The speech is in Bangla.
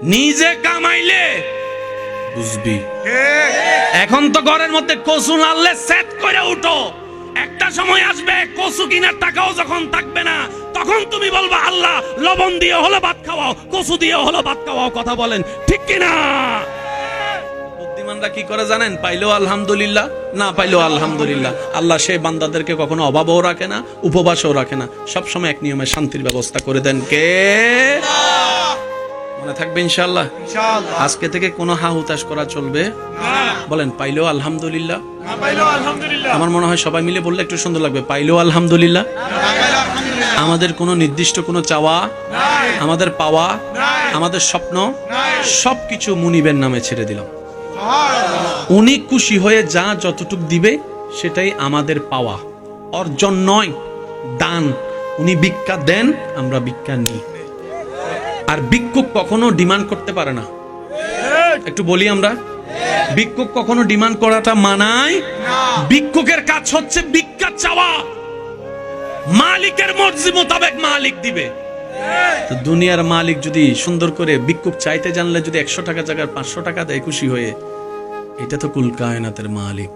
নিজে কামাইলে বুঝবি। এখন তো ঘরের মধ্যে কচু নাড়লে সেট করে উঠো, একটা সময় আসবে কচু কিনার টাকাও যখন থাকবে না, তখন তুমি বলবা আল্লাহ লবণ দিয়ে হলো ভাত খাওয়াও, কচু দিয়ে হলো ভাত খাওয়াও। কথা বলেন ঠিক কিনা? বুদ্ধিমানরা কি করে জানেন? পাইলেও আলহামদুলিল্লাহ, না পাইলেও আলহামদুলিল্লাহ। আল্লাহ সেই বান্দাদেরকে কখনো অভাবও রাখে না, উপবাসও রাখে না, সবসময় এক নিয়মে শান্তির ব্যবস্থা করে দেন। কে? মনে থাকবে ইনশাআল্লাহ। আজকে থেকে কোনো হা হুতাশ করা চলবে না। বলেন পাইলেও আলহামদুলিল্লাহ, না পাইলেও আলহামদুলিল্লাহ। আমার মনে হয় সবাই মিলে বললে একটু সুন্দর লাগবে। পাইলেও আলহামদুলিল্লাহ। আমাদের কোনো নির্দিষ্ট কোনো চাওয়া, আমাদের পাওয়া, আমাদের স্বপ্ন সবকিছু মুনিবের নামে ছেড়ে দিলাম। উনি খুশি হয়ে যা যতটুক দিবে সেটাই আমাদের পাওয়া, অর্জন নয়, দান। উনি ভিক্ষা দেন, আমরা ভিক্ষা নিই। আর ভিক্ষুক কখনো ডিমান্ড করতে পারে না। একটু বলি আমরা, ভিক্ষুক কখনো ডিমান্ড করাটা মানায় না। ভিক্ষুকের কাজ হচ্ছে ভিক্ষা চাওয়া, মালিকের মর্জি মোতাবেক মালিক দিবে। তো দুনিয়ার মালিক যদি সুন্দর করে ভিক্ষুক চাইতে জানলে যদি 100 টাকা জায়গায় 500 টাকা দেয় খুশি হয়ে, এটা তো কুল কায়নাতের মালিক।